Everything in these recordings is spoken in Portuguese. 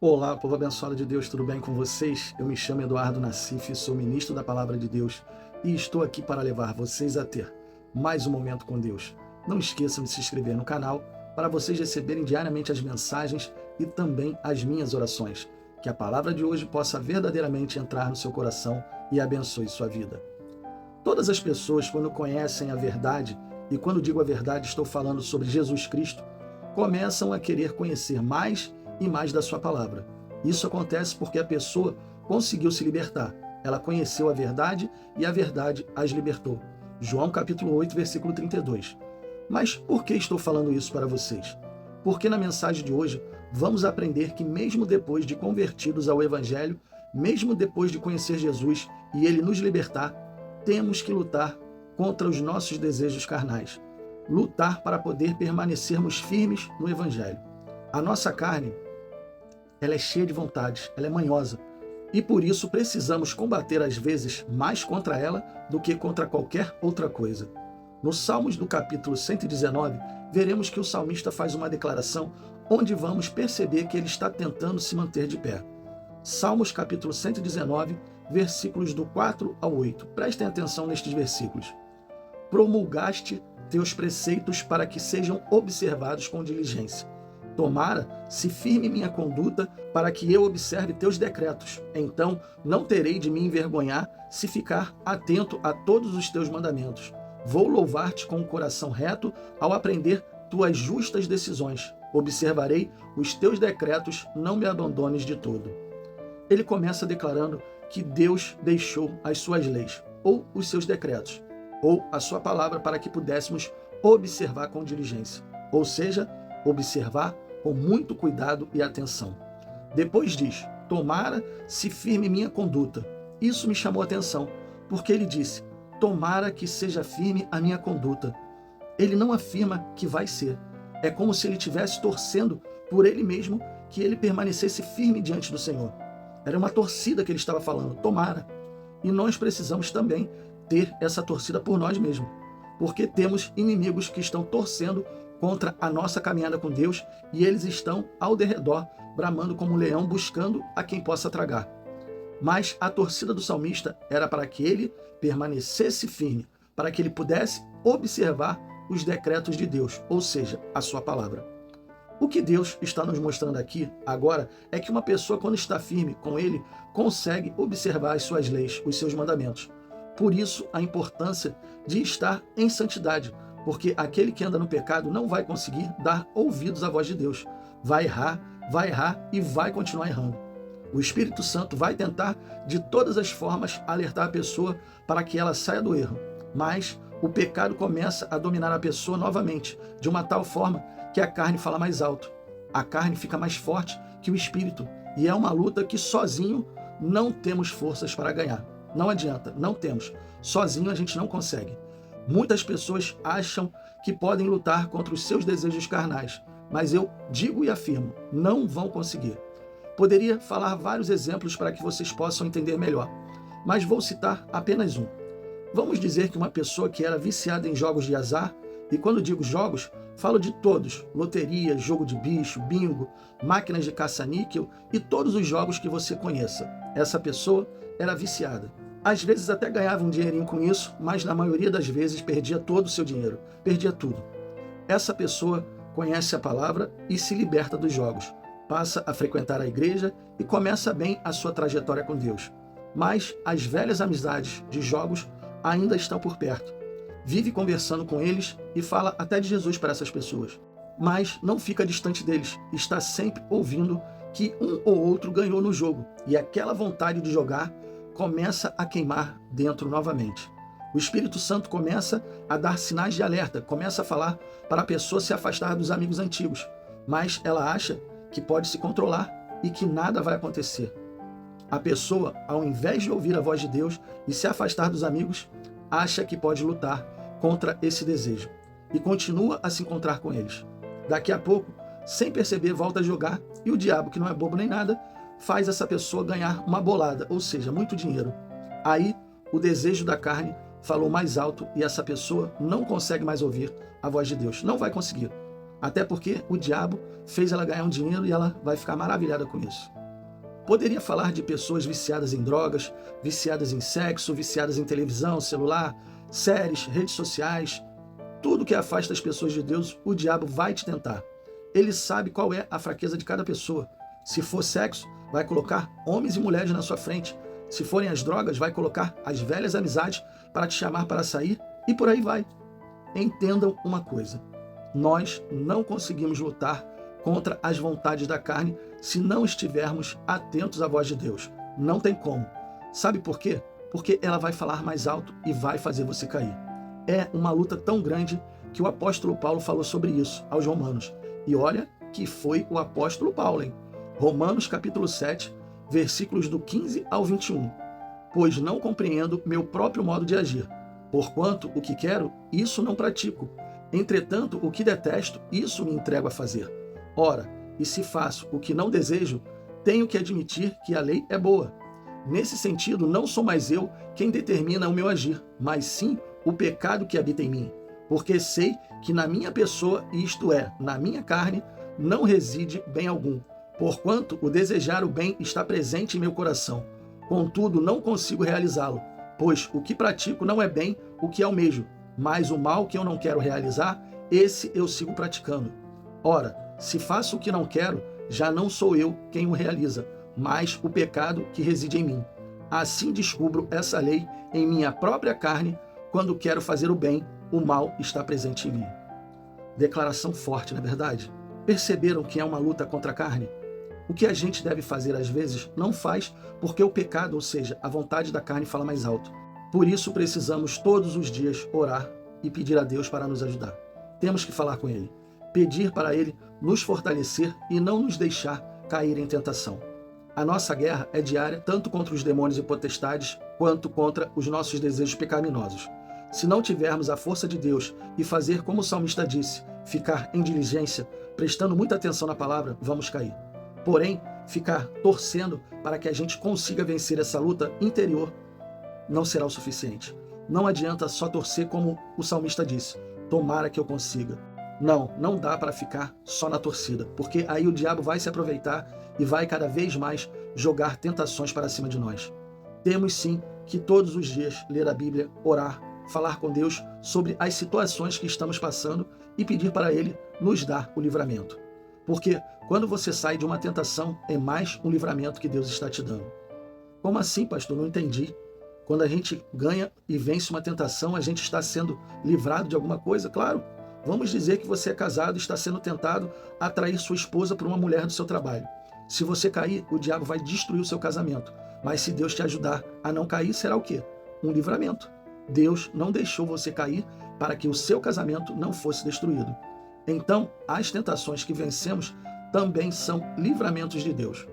Olá, povo abençoado de Deus, tudo bem com vocês? Eu me chamo Eduardo Nassif, sou ministro da Palavra de Deus e estou aqui para levar vocês a ter mais um momento com Deus. Não esqueçam de se inscrever no canal para vocês receberem diariamente as mensagens e também as minhas orações. Que a palavra de hoje possa verdadeiramente entrar no seu coração e abençoe sua vida. Todas as pessoas, quando conhecem a verdade, e quando digo a verdade estou falando sobre Jesus Cristo, começam a querer conhecer mais e mais da sua palavra. Isso acontece porque a pessoa conseguiu se libertar. Ela conheceu a verdade e a verdade as libertou. João capítulo 8, versículo 32. Mas por que estou falando isso para vocês? Porque na mensagem de hoje vamos aprender que mesmo depois de convertidos ao Evangelho, mesmo depois de conhecer Jesus e ele nos libertar, temos que lutar contra os nossos desejos carnais. Lutar para poder permanecermos firmes no Evangelho. A nossa carne, ela é cheia de vontades, ela é manhosa. E por isso precisamos combater às vezes mais contra ela do que contra qualquer outra coisa. No Salmos do capítulo 119, veremos que o salmista faz uma declaração onde vamos perceber que ele está tentando se manter de pé. Salmos capítulo 119, versículos do 4 ao 8. Prestem atenção nestes versículos. Promulgaste teus preceitos para que sejam observados com diligência. Tomara, se firme minha conduta, para que eu observe teus decretos. Então não terei de me envergonhar se ficar atento a todos os teus mandamentos. Vou louvar-te com o coração reto ao aprender tuas justas decisões. Observarei os teus decretos, não me abandones de todo. Ele começa declarando que Deus deixou as suas leis, ou os seus decretos, ou a sua palavra para que pudéssemos observar com diligência. Ou seja, observar com muito cuidado e atenção. Depois diz, tomara se firme minha conduta. Isso me chamou a atenção, porque ele disse, tomara que seja firme a minha conduta. Ele não afirma que vai ser. É como se ele estivesse torcendo por ele mesmo que ele permanecesse firme diante do Senhor. Era uma torcida que ele estava falando, tomara. E nós precisamos também ter essa torcida por nós mesmos, porque temos inimigos que estão torcendo contra a nossa caminhada com Deus e eles estão ao derredor, bramando como um leão, buscando a quem possa tragar. Mas a torcida do salmista era para que ele permanecesse firme, para que ele pudesse observar os decretos de Deus, ou seja, a sua palavra. O que Deus está nos mostrando aqui agora é que uma pessoa, quando está firme com ele, consegue observar as suas leis, os seus mandamentos. Por isso, a importância de estar em santidade, porque aquele que anda no pecado não vai conseguir dar ouvidos à voz de Deus. Vai errar e vai continuar errando. O Espírito Santo vai tentar, de todas as formas, alertar a pessoa para que ela saia do erro. Mas o pecado começa a dominar a pessoa novamente, de uma tal forma que a carne fala mais alto. A carne fica mais forte que o Espírito. E é uma luta que sozinho não temos forças para ganhar. Não adianta, não temos. Sozinho a gente não consegue. Muitas pessoas acham que podem lutar contra os seus desejos carnais, mas eu digo e afirmo, não vão conseguir. Poderia falar vários exemplos para que vocês possam entender melhor, mas vou citar apenas um. Vamos dizer que uma pessoa que era viciada em jogos de azar, e quando digo jogos, falo de todos, loteria, jogo de bicho, bingo, máquinas de caça-níquel e todos os jogos que você conheça. Essa pessoa era viciada. Às vezes até ganhava um dinheirinho com isso, mas na maioria das vezes perdia todo o seu dinheiro, perdia tudo. Essa pessoa conhece a palavra e se liberta dos jogos, passa a frequentar a igreja e começa bem a sua trajetória com Deus. Mas as velhas amizades de jogos ainda estão por perto. Vive conversando com eles e fala até de Jesus para essas pessoas. Mas não fica distante deles, está sempre ouvindo que um ou outro ganhou no jogo e aquela vontade de jogar começa a queimar dentro novamente. O Espírito Santo começa a dar sinais de alerta, começa a falar para a pessoa se afastar dos amigos antigos, mas ela acha que pode se controlar e que nada vai acontecer. A pessoa, ao invés de ouvir a voz de Deus e se afastar dos amigos, acha que pode lutar contra esse desejo e continua a se encontrar com eles. Daqui a pouco, sem perceber, volta a jogar e o diabo, que não é bobo nem nada, faz essa pessoa ganhar uma bolada, ou seja, muito dinheiro. Aí, o desejo da carne falou mais alto e essa pessoa não consegue mais ouvir a voz de Deus. Não vai conseguir. Até porque o diabo fez ela ganhar um dinheiro e ela vai ficar maravilhada com isso. Poderia falar de pessoas viciadas em drogas, viciadas em sexo, viciadas em televisão, celular, séries, redes sociais. Tudo que afasta as pessoas de Deus, o diabo vai te tentar. Ele sabe qual é a fraqueza de cada pessoa. Se for sexo, vai colocar homens e mulheres na sua frente. Se forem as drogas, vai colocar as velhas amizades para te chamar para sair e por aí vai. Entendam uma coisa: nós não conseguimos lutar contra as vontades da carne se não estivermos atentos à voz de Deus. Não tem como. Sabe por quê? Porque ela vai falar mais alto e vai fazer você cair. É uma luta tão grande que o apóstolo Paulo falou sobre isso aos Romanos. E olha que foi o apóstolo Paulo, hein? Romanos capítulo 7, versículos do 15 ao 21. Pois não compreendo meu próprio modo de agir. Porquanto o que quero, isso não pratico. Entretanto, o que detesto, isso me entrego a fazer. Ora, e se faço o que não desejo, tenho que admitir que a lei é boa. Nesse sentido, não sou mais eu quem determina o meu agir, mas sim o pecado que habita em mim. Porque sei que na minha pessoa, isto é, na minha carne, não reside bem algum. Porquanto o desejar o bem está presente em meu coração. Contudo, não consigo realizá-lo, pois o que pratico não é bem o que almejo, mas o mal que eu não quero realizar, esse eu sigo praticando. Ora, se faço o que não quero, já não sou eu quem o realiza, mas o pecado que reside em mim. Assim descubro essa lei em minha própria carne. Quando quero fazer o bem, o mal está presente em mim. Declaração forte, não é verdade? Perceberam que é uma luta contra a carne? O que a gente deve fazer às vezes não faz porque o pecado, ou seja, a vontade da carne, fala mais alto. Por isso precisamos todos os dias orar e pedir a Deus para nos ajudar. Temos que falar com Ele, pedir para Ele nos fortalecer e não nos deixar cair em tentação. A nossa guerra é diária tanto contra os demônios e potestades quanto contra os nossos desejos pecaminosos. Se não tivermos a força de Deus e fazer como o salmista disse, ficar em diligência, prestando muita atenção na palavra, vamos cair. Porém, ficar torcendo para que a gente consiga vencer essa luta interior não será o suficiente. Não adianta só torcer como o salmista disse, tomara que eu consiga. Não dá para ficar só na torcida, porque aí o diabo vai se aproveitar e vai cada vez mais jogar tentações para cima de nós. Temos sim que todos os dias ler a Bíblia, orar, falar com Deus sobre as situações que estamos passando e pedir para Ele nos dar o livramento. Porque quando você sai de uma tentação, é mais um livramento que Deus está te dando. Como assim, pastor? Não entendi. Quando a gente ganha e vence uma tentação, a gente está sendo livrado de alguma coisa? Claro. Vamos dizer que você é casado e está sendo tentado a atrair sua esposa por uma mulher do seu trabalho. Se você cair, o diabo vai destruir o seu casamento. Mas se Deus te ajudar a não cair, será o quê? Um livramento. Deus não deixou você cair para que o seu casamento não fosse destruído. Então, as tentações que vencemos também são livramentos de Deus.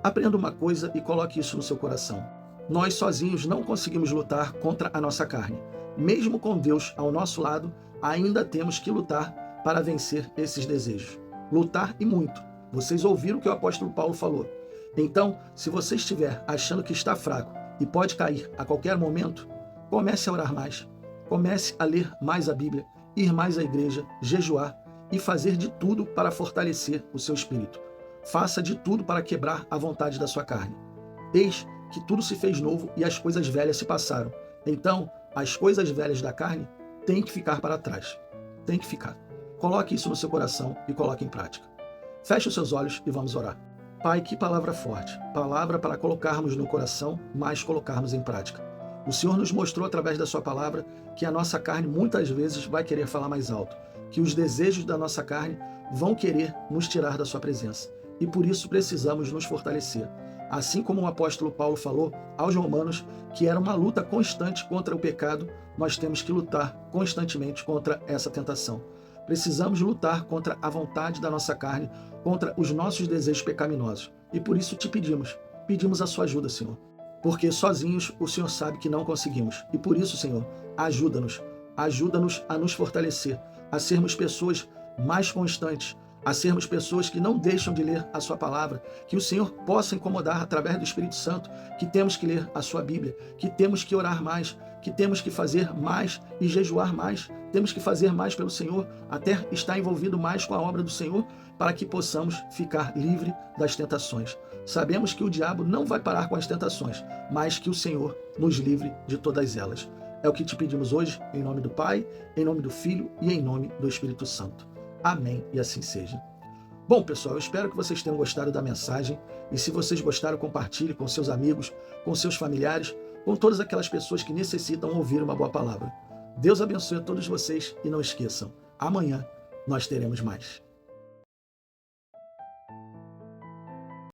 Aprenda uma coisa e coloque isso no seu coração. Nós sozinhos não conseguimos lutar contra a nossa carne. Mesmo com Deus ao nosso lado, ainda temos que lutar para vencer esses desejos. Lutar e muito. Vocês ouviram o que o apóstolo Paulo falou. Então, se você estiver achando que está fraco e pode cair a qualquer momento, comece a orar mais. Comece a ler mais a Bíblia, ir mais à igreja, jejuar e fazer de tudo para fortalecer o seu espírito. Faça de tudo para quebrar a vontade da sua carne. Eis que tudo se fez novo e as coisas velhas se passaram. Então, as coisas velhas da carne têm que ficar para trás. Tem que ficar. Coloque isso no seu coração e coloque em prática. Feche os seus olhos e vamos orar. Pai, que palavra forte. Palavra para colocarmos no coração, mas colocarmos em prática. O Senhor nos mostrou através da sua palavra que a nossa carne muitas vezes vai querer falar mais alto, que os desejos da nossa carne vão querer nos tirar da sua presença. E por isso precisamos nos fortalecer. Assim como o apóstolo Paulo falou aos Romanos que era uma luta constante contra o pecado, nós temos que lutar constantemente contra essa tentação. Precisamos lutar contra a vontade da nossa carne, contra os nossos desejos pecaminosos. E por isso te pedimos a sua ajuda, Senhor. Porque sozinhos o Senhor sabe que não conseguimos. E por isso, Senhor, ajuda-nos a nos fortalecer, a sermos pessoas mais constantes, a sermos pessoas que não deixam de ler a sua palavra, que o Senhor possa incomodar através do Espírito Santo, que temos que ler a sua Bíblia, que temos que orar mais, que temos que fazer mais e jejuar mais, temos que fazer mais pelo Senhor, até estar envolvido mais com a obra do Senhor, para que possamos ficar livre das tentações. Sabemos que o diabo não vai parar com as tentações, mas que o Senhor nos livre de todas elas. É o que te pedimos hoje, em nome do Pai, em nome do Filho e em nome do Espírito Santo. Amém, e assim seja. Bom, pessoal, eu espero que vocês tenham gostado da mensagem, e se vocês gostaram, compartilhe com seus amigos, com seus familiares, com todas aquelas pessoas que necessitam ouvir uma boa palavra. Deus abençoe a todos vocês e não esqueçam, amanhã nós teremos mais.